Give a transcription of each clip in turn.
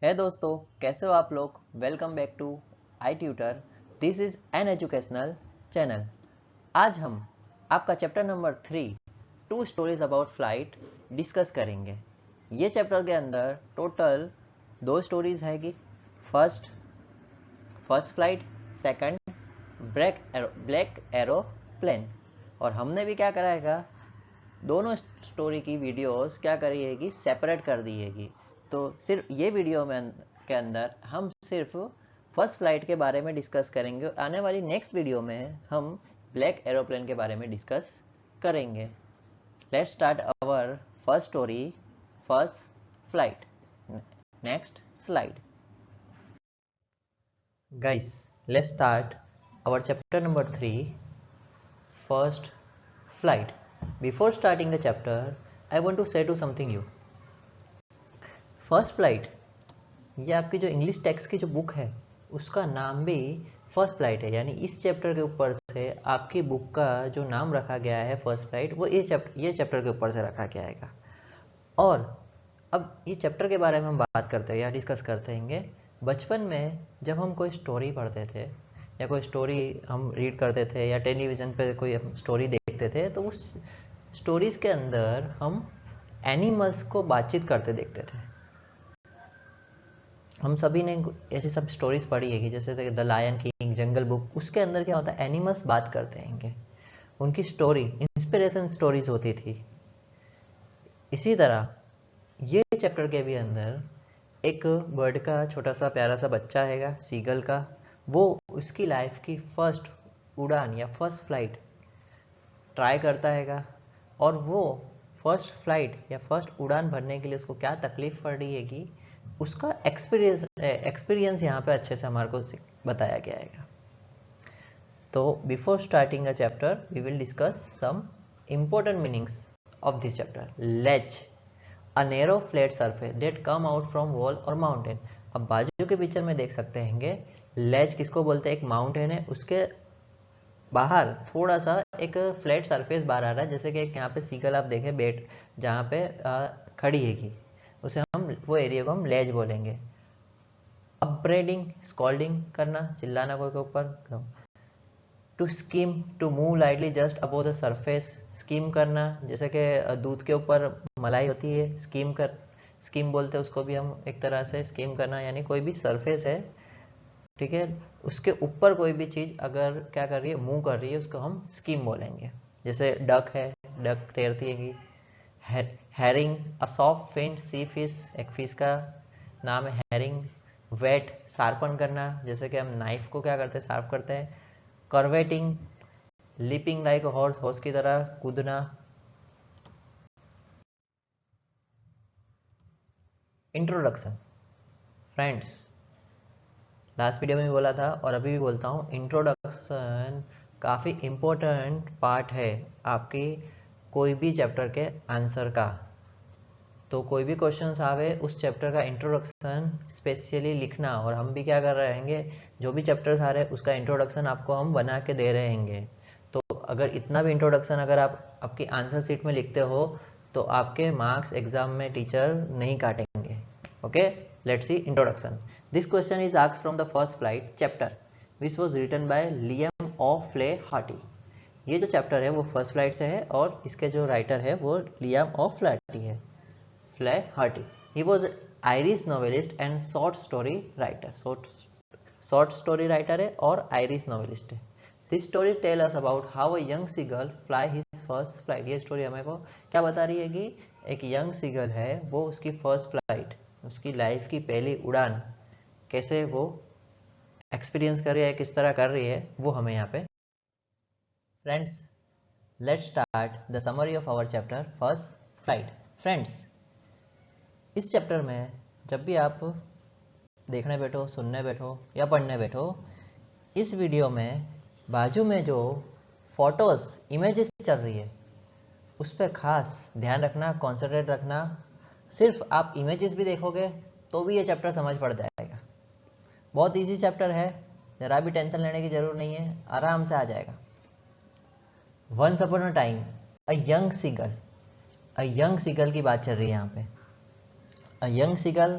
है दोस्तों, कैसे हो आप लोग। Welcome back to I tutor. This is an educational channel. आज हम आपका chapter number 3 two stories about flight discuss करेंगे। ये चैप्टर के अंदर टोटल 2 स्टोरीज हैगी। First flight, second black aeroplane. और हमने भी क्या कराएगा, दोनों स्टोरी की वीडियोस क्या करी हैगी, सेपरेट कर दी हैगी। तो सिर्फ ये वीडियो में के अंदर हम सिर्फ फर्स्ट फ्लाइट के बारे में डिस्कस करेंगे और आने वाली नेक्स्ट वीडियो में हम ब्लैक एरोप्लेन के बारे में डिस्कस करेंगे। Let's start our first story, first flight. Next slide guys, let's start our chapter number 3, first flight. Before starting the chapter, I want to say to something you. First flight, ये आपकी जो English text की जो book है उसका नाम भी first flight है। यानी इस चैप्टर के ऊपर से आपकी बुक का जो नाम रखा गया है फर्स्ट फ्लाइट, वो ये चैप्टर के ऊपर से रखा गया है। और अब ये चैप्टर के बारे में हम बात करते हैं या डिस्कस करते हैं। बचपन में जब हम कोई स्टोरी पढ़ते थे या कोई स्टोरी हम रीड करते थे या टेलीविज़न पे कोई स्टोरी देखते थे, तो उस स्टोरीज़ के अंदर हम एनिमल्स को बातचीत करते देखते थे। हम सभी ने ऐसी सब स्टोरीज पढ़ी है कि जैसे the Lion King, Jungle Book, उसके अंदर क्या होता है, एनिमल्स बात करते हैं, उनकी स्टोरी इंस्पिरेशन स्टोरीज होती थी। इसी तरह ये चैप्टर के भी अंदर एक बर्ड का छोटा सा प्यारा सा बच्चा हैगा, सीगल का। वो उसकी लाइफ की फर्स्ट उड़ान या फर्स्ट फ्लाइट ट्राई करता हैगा, और वो फर्स्ट फ्लाइट या फर्स्ट उड़ान भरने के लिए उसको क्या तकलीफ पड़ रही है कि उसका एक्सपीरियंस यहाँ पे अच्छे से हमारे को बताया गया है। तो before starting a chapter we will discuss some important meanings of this chapter. Ledge, a narrow flat surface that come out from wall or mountain. अब बाजू के पिक्चर में देख सकते हैं, लेज किसको बोलते हैं, एक माउंटेन है, उसके बाहर थोड़ा सा एक फ्लैट सरफेस बाहर आ रहा है। जैसे कि यहाँ पे सीगल आप देखें, बेट जहाँ पे खड़ी हैगी, उसे हम वो एरिया को हम लेज बोलेंगे. अपब्रेडिंग, स्कॉल्डिंग करना, चिल्लाना कोई के ऊपर. To skim, to move lightly just above the surface, skim करना, जैसे कि दूध के ऊपर मलाई होती है, स्कीम बोलते हैं उसको भी हम एक तरह से. स्कीम करना यानी कोई भी सरफेस है, ठीक है, उसके ऊपर कोई भी चीज़ अगर क्या कर रही है, मूव कर रही है, उसको हम स्कीम बोलेंगे. जैसे डक है, डक तैरती हैगी. हैरिंग, अ सॉफ्ट फेंट सी फिश, एक फिश का नाम है हैरिंग. वेट, शार्पन करना, जैसे कि हम नाइफ को क्या करते हैं, शार्प करते हैं. करवेटिंग, लिपिंग लाइक हॉर्स, हॉर्स की तरह कूदना. इंट्रोडक्शन. फ्रेंड्स, लास्ट वीडियो में भी बोला था और अभी भी बोलता हूँ, इंट्रोडक्शन काफ़ी इम्पोर्टेंट पार्ट है आपकी कोई भी चैप्टर के आंसर का. तो कोई भी क्वेश्चंस आवे, उस चैप्टर का इंट्रोडक्शन स्पेशली लिखना. और हम भी क्या कर रहे हैं, जो भी चैप्टर्स आ रहे हैं उसका इंट्रोडक्शन आपको हम बना के दे रहे हैं. तो अगर इतना भी इंट्रोडक्शन अगर आप आपकी आंसर शीट में लिखते हो तो आपके मार्क्स एग्जाम में टीचर नहीं काटेंगे. Okay, let's see introduction. This question is asked from the first flight chapter which was written by Liam O'Flaherty. ये जो चैप्टर है वो फर्स्ट फ्लाइट से है और इसके जो राइटर है वो लियम ऑ फ्लैटी है, Flaherty. He was Irish novelist and short story writer. Short story writer है और Irish novelist है. This story tell us about how a young seagull fly his first flight. ये स्टोरी हमें को क्या बता रही है कि एक यंग सीगल है, वो उसकी फर्स्ट फ्लाइट, उसकी लाइफ की पहली उड़ान कैसे वो एक्सपीरियंस कर रही है, किस तरह कर रही है, वो हमें यहाँ पे. Friends, let's start the summary of our chapter first flight. Friends, इस चैप्टर में जब भी आप देखने बैठो, सुनने बैठो या पढ़ने बैठो, इस वीडियो में बाजू में जो फोटोज़, इमेजेस चल रही है उस पर खास ध्यान रखना, कॉन्सेंट्रेट रखना. सिर्फ आप इमेजेस भी देखोगे तो भी ये चैप्टर समझ पड़ जाएगा. बहुत इजी चैप्टर है, ज़रा भी टेंशन लेने की ज़रूरत नहीं है, आराम से आ जाएगा. Once upon a time a young seagull की बात चल रही है यहाँ पे. A young seagull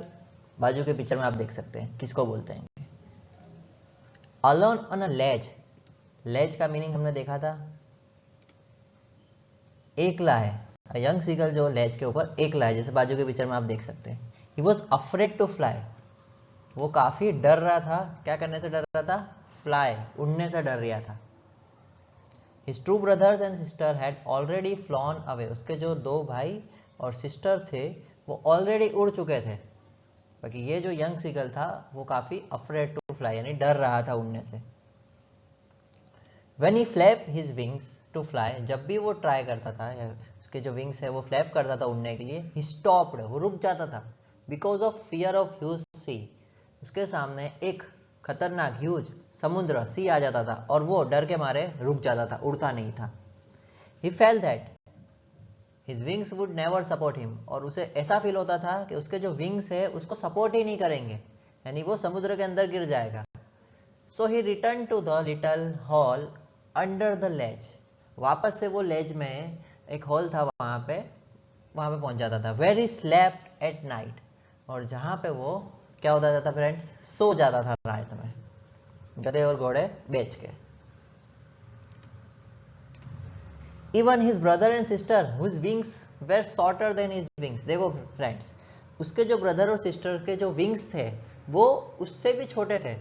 बाजू के पिक्चर में आप देख सकते हैं किसको बोलते हैं। अलोन ऑन अ लेज, लेज का मीनिंग हमने देखा था एकला है। यंग सीगल जो लेज के ऊपर एकला है, जैसे बाजू के पिक्चर में आप देख सकते हैं। He was afraid to fly, वो काफी डर रहा था। क्या करने से डर रहा था? फ्लाई, उड़ने से डर रहा था। His two brothers and sister had already flown away, उसके जो दो भाई और सिस्टर थे वो ऑलरेडी उड़ चुके थे। बाकी ये जो यंग सीगल था वो काफी अफ्रेड टू फ्लाई, यानी डर रहा था उड़ने से। When he flapped his wings to fly, जब भी वो ट्राई करता था या उसके जो विंग्स है वो फ्लैप करता था उड़ने के लिए, he stopped, वो रुक जाता था। Because of fear of huge sea, उसके सामने एक खतरनाक ह्यूज समुद्र सी आ जाता था और वो डर के मारे रुक जाता था, उड़ता नहीं था। He felt that his wings would never support him, और उसे ऐसा फील होता था कि उसके जो विंग्स है उसको सपोर्ट ही नहीं करेंगे, यानी वो समुद्र के अंदर गिर जाएगा। So he returned to the little hole under the ledge, वापस से वो लेज में एक हॉल था वहां पे पहुंच जाता था। Where he slept at night, और जहां पे वो क्या होता था फ्रेंड्स? सो जाता था रात में, गधे और घोड़े बेच के। Even his brother and sister whose wings were shorter than his wings, देखो फ्रेंड्स, उसके जो ब्रदर और सिस्टर के जो विंग्स थे वो उससे भी छोटे थे।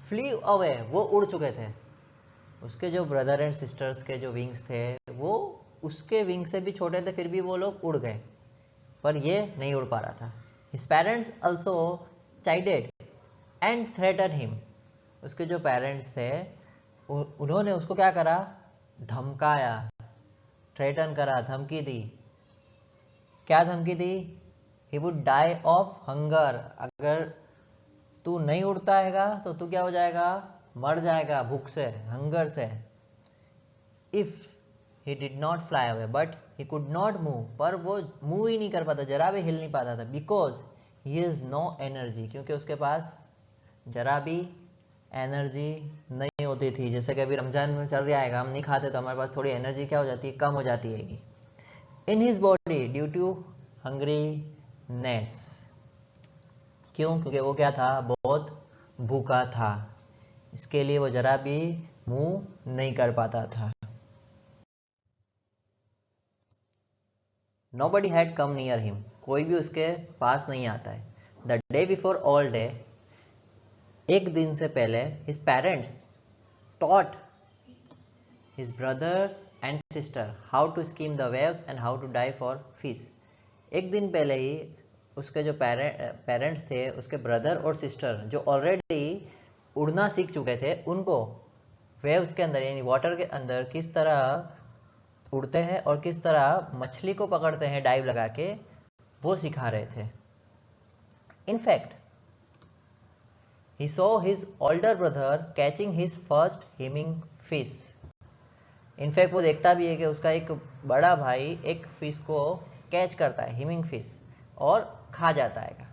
फ्ली अवे, वो उड़ चुके थे। उसके जो ब्रदर एंड सिस्टर्स के जो विंग्स थे वो उसके विंग से भी छोटे थे, फिर भी वो लोग उड़ गए, पर ये नहीं उड़ पा रहा था। His parents also chided and threatened him, उसके जो पेरेंट्स थे उन्होंने उसको क्या करा? धमकाया, थ्रेटन करा, धमकी दी। क्या धमकी दी? He would die of hunger, अगर तू नहीं उड़ता हैगा तो तू क्या हो जाएगा? मर जाएगा भूख से, हंगर से। If he did not fly away, but he could not move, पर वो मूव ही नहीं कर पाता, जरा भी हिल नहीं पाता था। Because he has no energy, क्योंकि उसके पास जरा भी एनर्जी नहीं होती थी। जैसे कि अभी रमजान में चल रहा है, हम नहीं खाते तो हमारे पास थोड़ी एनर्जी क्या हो जाती है? कम हो जाती है। In his body due to hungriness, क्यों? क्योंकि वो क्या था? बहुत भूखा था, इसके लिए वो जरा भी मूव नहीं कर पाता था। Nobody had come near him, कोई भी उसके पास नहीं आता है। The day before all day, एक दिन से पहले, his parents taught his brothers and sister how to skim the waves and how to dive for fish। एक दिन पहले ही उसके जो पेरेंट्स थे, उसके ब्रदर और सिस्टर जो ऑलरेडी उड़ना सीख चुके थे, उनको वेव्स के अंदर यानी वाटर के अंदर किस तरह उड़ते हैं और किस तरह मछली को पकड़ते हैं डाइव लगा के, वो सिखा रहे थे। In fact he saw his older brother catching his first humming fish। In fact वो देखता भी है कि उसका एक बड़ा भाई एक फिश को कैच करता है, हिमिंग फिश, और खा जाता है।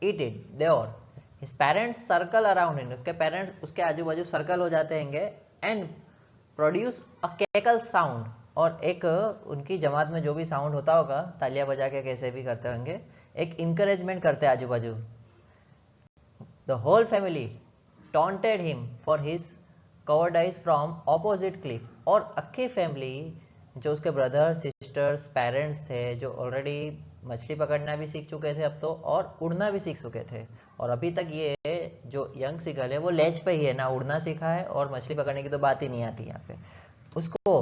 Eat it, देवर। His parents circle around him, उसके पेरेंट्स उसके आजू बाजू सर्कल हो जाते हैं and produce a cackle sound, और एक उनकी जमात में जो भी साउंड होता होगा, तालियां बजा के कैसे भी करते होंगे, एक इंकरेजमेंट करते हैं आजू बाजू। The whole family taunted him for his cowardice from opposite cliff, और अक्की फैमिली जो उसके ब्रदर सिस्टर्स पेरेंट्स थे जो ऑलरेडी मछली पकड़ना भी सीख चुके थे अब तो, और उड़ना भी सीख चुके थे, और अभी तक ये जो यंग सीगल है वो लेज पे ही है, ना उड़ना सीखा है और मछली पकड़ने की तो बात ही नहीं आती यहाँ पे। उसको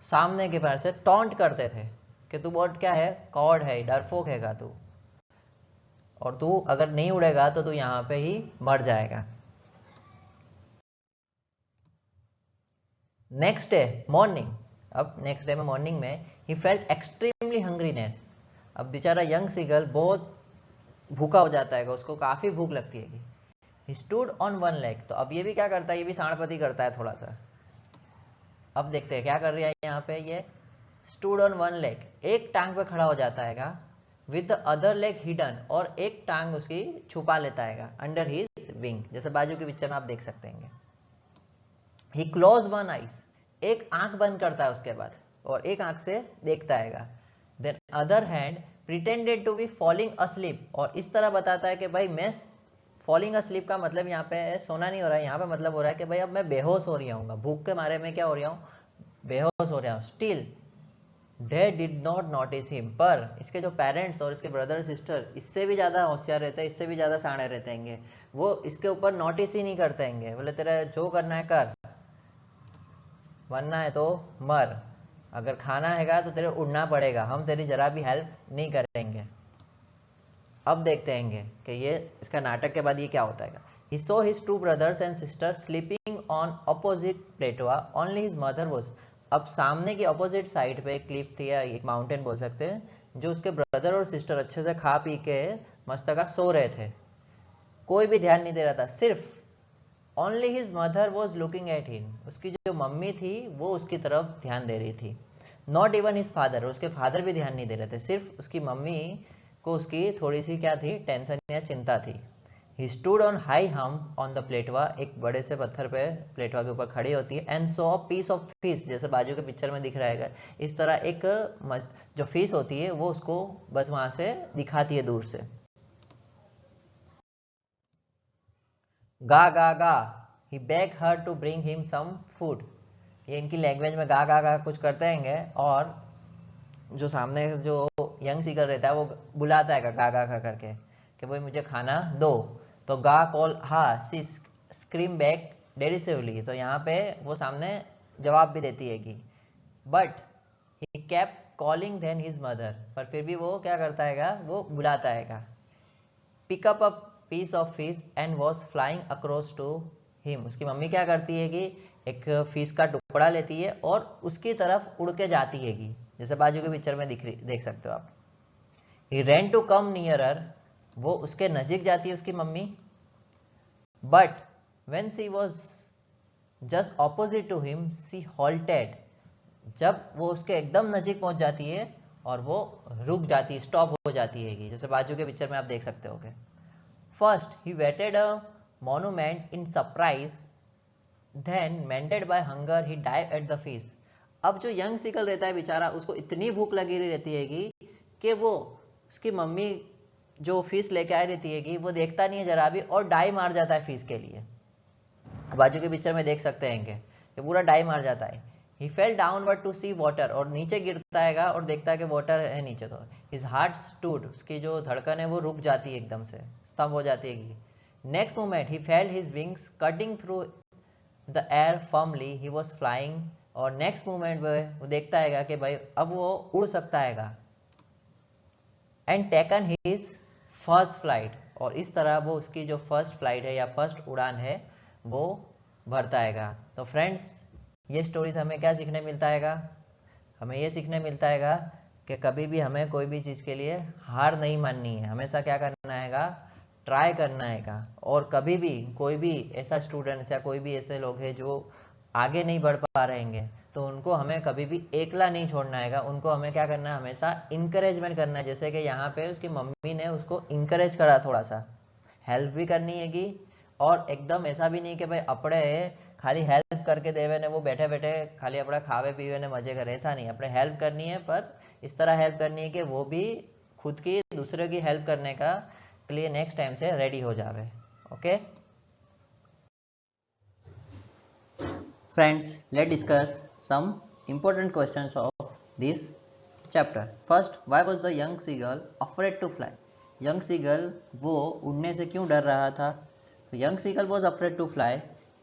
सामने के पैर से टॉन्ट करते थे कि तू बहुत क्या है? कॉवर्ड है, डरपोक हैगा तू, और तू अगर नहीं उड़ेगा तो तू यहाँ पे ही मर जाएगा। नेक्स्ट डे मॉर्निंग, अब नेक्स्ट डे में मॉर्निंग में ही फेल्ट एक्सट्रीमली हंग्रीनेस। अब बेचारा यंग सीगल बहुत भूखा हो जाता है, उसको काफी भूख लगती है। He stood on one leg, तो अब ये भी क्या करता है? ये भी सांडपति करता है थोड़ा सा। अब देखते हैं क्या कर रही है यहाँ पे। ये स्टूड ऑन वन लेग, एक टांग पे खड़ा हो जाता है with the other leg hidden, और एक टांग उसकी छुपा लेता है अंडर हिज विंग, जैसे बाजू के पिक्चर में आप देख सकते हैं। ही क्लोज वन आइज, एक आंख बंद करता है उसके बाद, और एक आंख से देखता है। Then other hand pretended to be falling asleep, और इस तरह बताता है कि भाई मैं फॉलिंग अस्लीप का मतलब यहाँ पे सोना नहीं हो रहा है, यहाँ पे मतलब हो रहा है कि भाई अब मैं बेहोश हो रहा हूँ, भूख के मारे में क्या हो रहा हूँ, बेहोश हो रहा हूँ। Still they did not notice him, पर इसके जो पेरेंट्स और इसके ब्रदर सिस्टर इससे भी ज़्यादा होशियार रहते हैं, इससे भी ज़्यादा साड़े रहते हैं, वो इसके ऊपर नोटिस ही नहीं करते हैं। बोले तेरा जो करना है कर, मरना है तो मर, अगर खाना हैगा तो तेरे उड़ना पड़ेगा, हम तेरी जरा भी हेल्प नहीं करेंगे। अब देखते हैं कि ये इसका नाटक के बाद ये क्या होता है। He saw his two brothers and sisters sleeping on opposite plateau. Only his mother was. अब सामने की ऑपोजिट साइड पे एक क्लिफ थी या एक माउंटेन बोल सकते हैं, जो उसके ब्रदर और सिस्टर अच्छे से खा पी के मस्त का सो रहे थे, कोई भी ध्यान नहीं दे रहा था, सिर्फ only his mother was looking at him, उसकी जो मम्मी थी वो उसकी तरफ ध्यान दे रही थी। नॉट इवन हिज फादर, उसके फादर भी ध्यान नहीं दे रहे थे, सिर्फ उसकी मम्मी को उसकी थोड़ी सी क्या थी, टेंशन या चिंता थी। He stood on high hump on the प्लेटवा, एक बड़े से पत्थर पे प्लेटवा के ऊपर खड़ी होती है, and saw a piece of fish, जैसे बाजू के पिक्चर में दिख रहा है इस तरह एक जो फिश होती है वो उसको बस वहां से दिखाती है दूर से। गा गा गा, he begged her to bring him some food, ये इनकी लैंग्वेज में गा गा गा कुछ करते हैं, और जो सामने जो यंग सीगर रहता है वो बुलाता है गा गा गा करके कि भाई मुझे खाना दो, तो गा कॉल हा सी स्क्रीम बैक डेरिसिवली, तो यहाँ पे वो सामने जवाब भी देती है कि but he kept calling then his mother, पर फिर भी वो क्या करता है, वो बुलाता है। Pick up a piece of fish and was flying across to him, उसकी मम्मी क्या करती है कि एक फिश का टुकड़ा लेती है और उसकी तरफ उड़ के जाती है, जैसे बाजू के पिक्चर में देख सकते हो आप। He ran to come nearer, वो उसके नजीक जाती है उसकी mummy, but when she was just opposite to him she halted, जब वो उसके एकदम नजीक पहुंच जाती है और वो रुक जाती है, स्टॉप हो जाती है, जैसे बाजू के पिक्चर में आप देख सकते हो। First he waited a monument in surprise, then melted by hunger he dived at the fish, अब जो यंग सीगल रहता है बेचारा, उसको इतनी भूख लगी रहती है कि वो उसकी मम्मी जो फिश लेके आई रहती है कि वो देखता नहीं है जरा भी और डाई मार जाता है फिश के लिए, बाजू के पिक्चर में देख सकते हैं कि पूरा डाई मार जाता है। He fell downward to see water, और नीचे गिरता है और देखता है कि वाटर है नीचे, तो his heart stood, उसकी जो धड़कन है वो रुक जाती है, एकदम से स्तंभ हो जाती है। Next moment he felt his wings cutting through the air firmly, he was flying, और नेक्स्ट मोमेंट में वो देखता है कि भाई अब वो उड़ सकता है, and taken his first flight, और इस तरह वो उसकी जो फर्स्ट फ्लाइट है या फर्स्ट उड़ान है वो भरता है। तो फ्रेंड्स ये स्टोरी से हमें क्या सीखने मिलता है, हमें ये सीखने मिलता है कि कभी भी हमें कोई भी चीज़ के लिए हार नहीं माननी है, हमेशा क्या करना है, ट्राई करना है। और कभी भी कोई भी ऐसा स्टूडेंट्स या कोई भी ऐसे लोग हैं जो आगे नहीं बढ़ पा रहे हैं, तो उनको हमें कभी भी एकला नहीं छोड़ना है, उनको हमें क्या करना है, हमेशा इंकरेजमेंट करना है। जैसे कि यहाँ पे उसकी मम्मी ने उसको इंकरेज करा, थोड़ा सा हेल्प भी करनी है और एकदम ऐसा भी नहीं कि भाई अपने खाली हेल्प करके देवे ने वो बैठे बैठे खाली अपना खावे पीवे ने मजे करे, ऐसा नहीं, अपने हेल्प करनी है, पर इस तरह हेल्प करनी है कि वो भी खुद की दूसरे की हेल्प करने का के लिए नेक्स्ट टाइम से रेडी हो जावे। Okay friends, let discuss some important questions of this chapter. First, why was the young seagull afraid to fly? Young seagull वो उड़ने से क्यों डर रहा था? तो young seagull was afraid to fly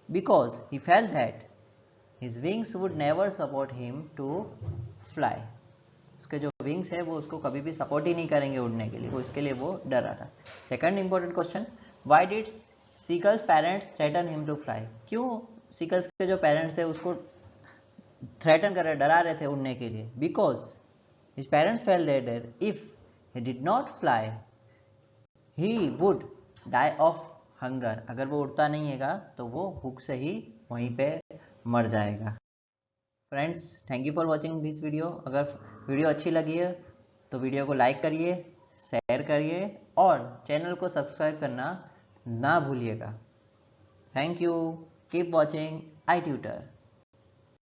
because he felt that his wings would never support him to fly. उसके जो विंग्स है वो उसको कभी भी सपोर्ट ही नहीं करेंगे उड़ने के लिए, वो इसके लिए वो डर रहा था। Second important question, why did seagulls parents threaten him to fly? क्यों सीगल्स के जो पेरेंट्स थे उसको थ्रेटन कर रहे, डरा रहे थे उड़ने के लिए? Because his parents felt that if he did not fly he would die of hunger, अगर वो उड़ता नहीं है तो वो भूख से ही वहीं पे मर जाएगा। Friends, thank you for watching this video. अगर वीडियो अच्छी लगी है तो वीडियो को लाइक करिए, शेयर करिए और चैनल को सब्सक्राइब करना ना भूलिएगा। Thank you, keep watching iTutor।